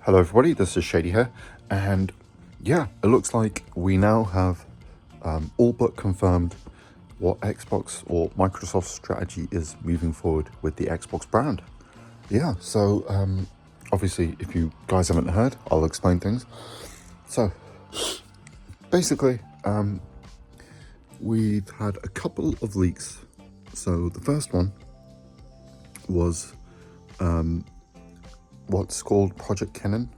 Hello everybody, this is Shady here, and yeah, it looks like we now have all but confirmed what Xbox or Microsoft's strategy is moving forward with the Xbox brand. Yeah, so obviously if you guys haven't heard, I'll explain things. So basically, we've had a couple of leaks. So the first one was what's called Project Kenan,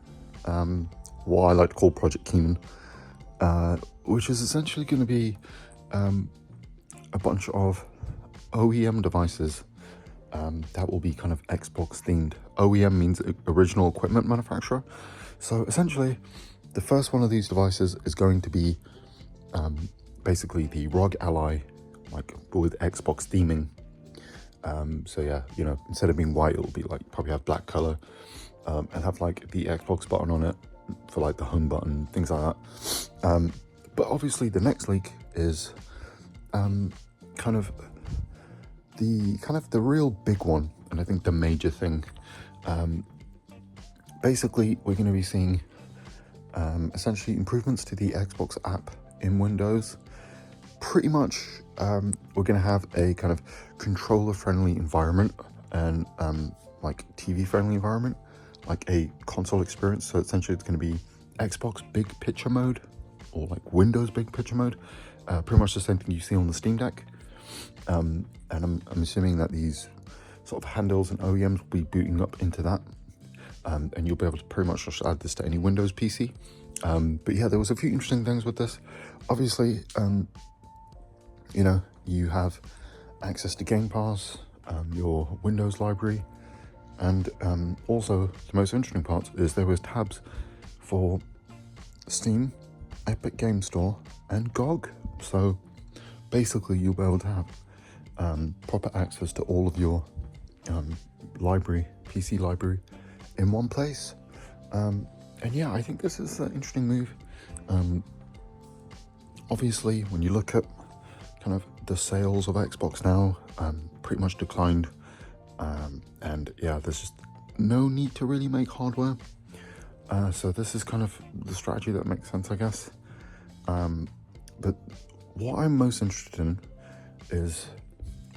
what I like to call Project Keenan, which is essentially going to be a bunch of OEM devices that will be kind of Xbox themed. OEM means original equipment manufacturer. So essentially, the first one of these devices is going to be basically the ROG Ally, like with Xbox theming. So yeah, you know, instead of being white, it'll be like probably have black color and have like the Xbox button on it for like the home button, things like that. But obviously the next leak is kind of the real big one, and I think the major thing. Basically, we're going to be seeing essentially improvements to the Xbox app in Windows. Pretty much, we're going to have a kind of controller-friendly environment and like TV-friendly environment, like a console experience. So essentially, it's going to be Xbox Big Picture mode or like Windows Big Picture mode. Pretty much the same thing you see on the Steam Deck. And I'm assuming that these sort of handles and OEMs will be booting up into that. And you'll be able to pretty much just add this to any Windows PC. But yeah, there was a few interesting things with this. Obviously, you know, you have access to Game Pass, your Windows library, and also the most interesting part is there was tabs for Steam, Epic Game Store, and GOG. So basically, you'll be able to have proper access to all of your library, PC library, in one place. And yeah, I think this is an interesting move. Obviously, when you look at kind of the sales of Xbox now, pretty much declined. And yeah, there's just no need to really make hardware. So this is kind of the strategy that makes sense, I guess. But what I'm most interested in is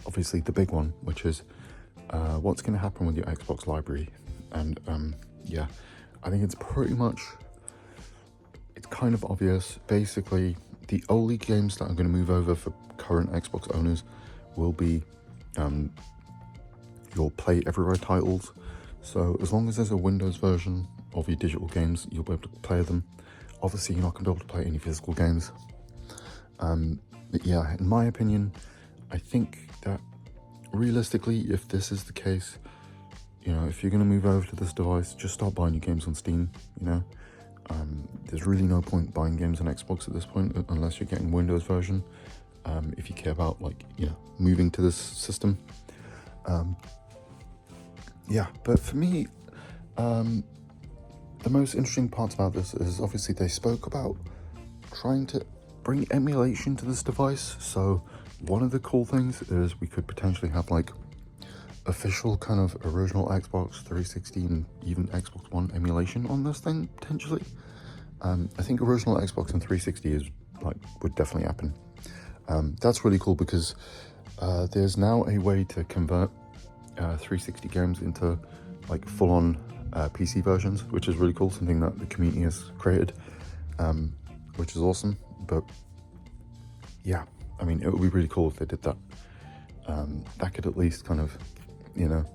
obviously the big one, which is what's going to happen with your Xbox library. And yeah, I think it's kind of obvious. Basically, the only games that are going to move over for current Xbox owners will be your Play Everywhere titles. So as long as there's a Windows version of your digital games, you'll be able to play them. Obviously, you're not going to be able to play any physical games. But yeah, in my opinion, I think that realistically, if this is the case, you know, if you're going to move over to this device, just start buying your games on Steam, you know. There's really no point buying games on Xbox at this point unless you're getting Windows version, if you care about, like, you know, moving to this system. Yeah, but for me, the most interesting part about this is obviously they spoke about trying to bring emulation to this device. So one of the cool things is we could potentially have like official kind of original Xbox 360 and even Xbox One emulation on this thing, potentially. I think original Xbox and 360 is like would definitely happen. That's really cool because there's now a way to convert 360 games into like full-on PC versions, which is really cool, something that the community has created, which is awesome. But yeah, I mean, it would be really cool if they did that. That could at least kind of, you know,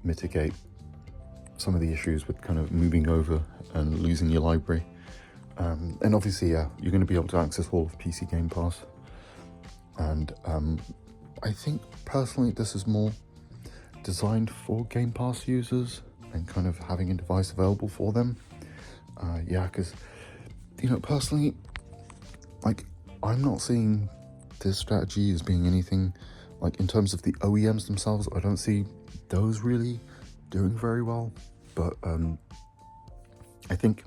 mitigate some of the issues with kind of moving over and losing your library. And obviously, yeah, you're going to be able to access all of PC Game Pass. And I think personally this is more designed for Game Pass users and kind of having a device available for them. Yeah, because, you know, personally, like, I'm not seeing this strategy as being anything, like, in terms of the OEMs themselves, I don't see those really doing very well. But I think,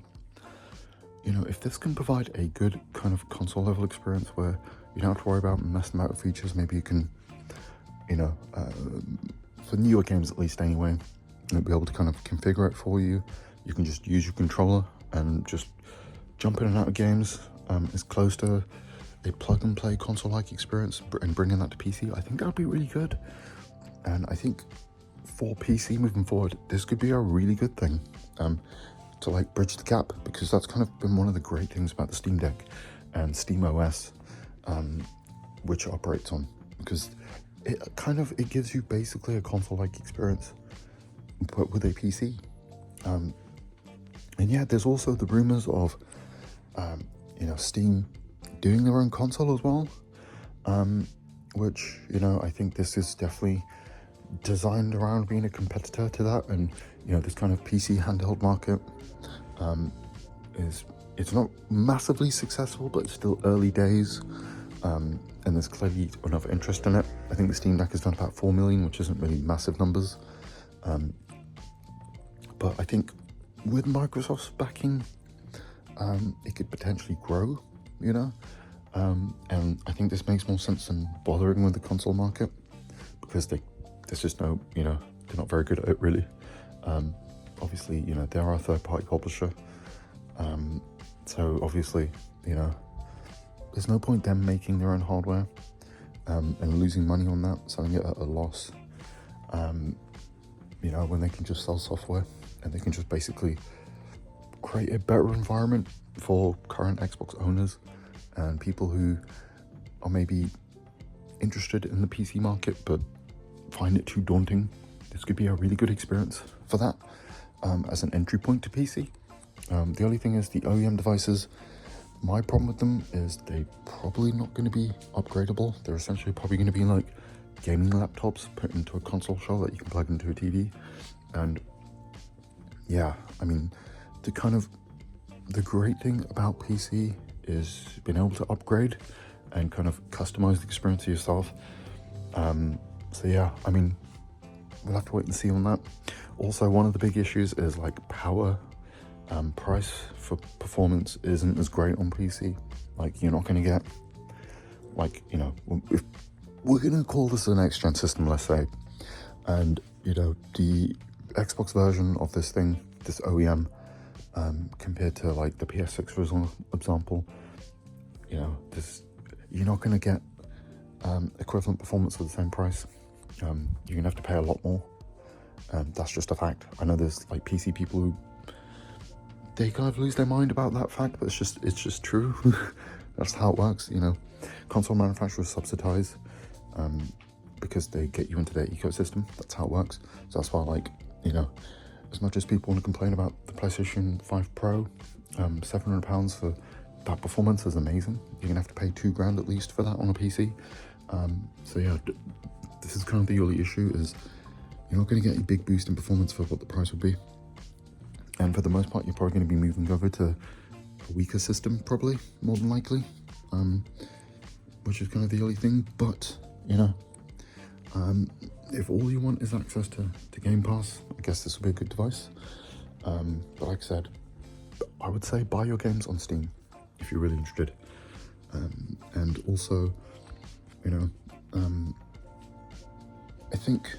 you know, if this can provide a good kind of console level experience where you don't have to worry about messing about with features, maybe you can, you know, for newer games at least anyway, you'll be able to kind of configure it for you You can just use your controller and just jump in and out of games. It's close to a plug-and-play console-like experience, and bringing that to PC, I think that would be really good. And I think for PC moving forward, this could be a really good thing to like bridge the gap, because that's kind of been one of the great things about the Steam Deck and Steam OS, which it operates on, because it gives you basically a console-like experience, but with a PC. And yeah, there's also the rumors of Steam doing their own console as well, which, I think this is definitely designed around being a competitor to that. And this kind of PC handheld market it's not massively successful, but it's still early days, and there's clearly enough interest in it. I think the Steam Deck has done about 4 million, which isn't really massive numbers, but I think with Microsoft's backing, it could potentially grow, and I think this makes more sense than bothering with the console market, because there's just no, they're not very good at it, really. Obviously, they are a third-party publisher, so obviously, there's no point them making their own hardware and losing money on that, selling it at a loss, when they can just sell software, and they can just basically create a better environment for current Xbox owners and people who are maybe interested in the PC market but find it too daunting. This could be a really good experience for that, as an entry point to PC. The only thing is the OEM devices, my problem with them is they probably not going to be upgradable. They're essentially probably going to be like gaming laptops put into a console shell that you can plug into a TV. And yeah, I mean, the great thing about PC is being able to upgrade and kind of customize the experience to yourself. So yeah, I mean, we'll have to wait and see on that. Also, one of the big issues is like power. Price for performance isn't as great on PC. Like, you're not going to get, like, if we're going to call this a next-gen system, let's say, and, the Xbox version of this thing, this OEM, compared to, like, the PS6, for example, you're not going to get equivalent performance for the same price. You're going to have to pay a lot more. That's just a fact. I know there's, like, PC people who they kind of lose their mind about that fact, but it's just true. That's how it works, Console manufacturers subsidize because they get you into their ecosystem. That's how it works. So that's why, like, as much as people want to complain about the PlayStation 5 Pro, £700 for that performance is amazing. You're gonna have to pay $2,000 at least for that on a PC. So yeah, this is kind of the only issue, is you're not gonna get a big boost in performance for what the price would be. And for the most part, you're probably going to be moving over to a weaker system, probably, more than likely, which is kind of the only thing. But, if all you want is access to Game Pass, I guess this will be a good device. But like I said, I would say buy your games on Steam if you're really interested. And also, I think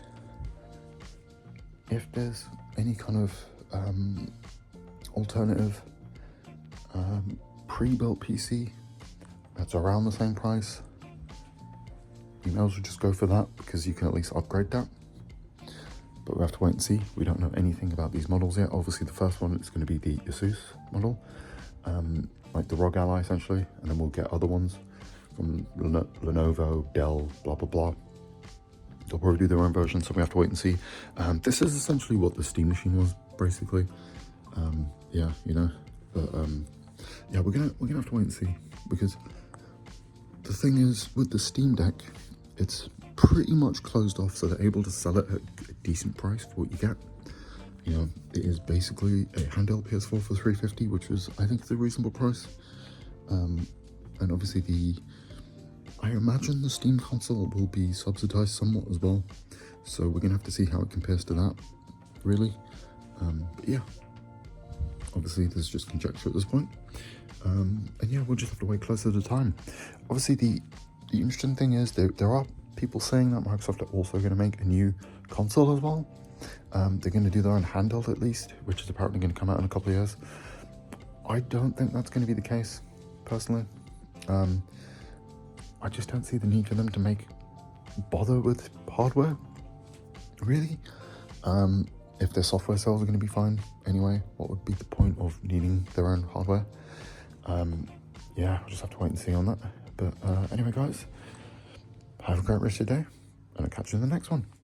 if there's any kind of alternative pre-built PC that's around the same price, you may as well just go for that, because you can at least upgrade that. But we have to wait and see. We don't know anything about these models yet. Obviously the first one is going to be the Asus model, like the ROG Ally essentially, and then we'll get other ones from Lenovo, Dell, blah blah blah. They'll probably do their own version, so we have to wait and see. This is essentially what the Steam Machine was, basically. Yeah, but yeah, we're gonna have to wait and see, because the thing is, with the Steam Deck, it's pretty much closed off, so they're able to sell it at a decent price for what you get. It is basically a handheld PS4 for $350, which is, I think, a reasonable price. And obviously I imagine the Steam console will be subsidized somewhat as well, so we're gonna have to see how it compares to that, really. But yeah, obviously this is just conjecture at this point. And yeah, we'll just have to wait closer to the time. Obviously the interesting thing is there are people saying that Microsoft are also going to make a new console as well. They're going to do their own handheld at least, which is apparently going to come out in a couple of years. I don't think that's going to be the case, personally. I just don't see the need for them to bother with hardware, really. If their software sales are going to be fine anyway, what would be the point of needing their own hardware? Yeah, I'll just have to wait and see on that. But anyway, guys, have a great rest of your day, and I'll catch you in the next one.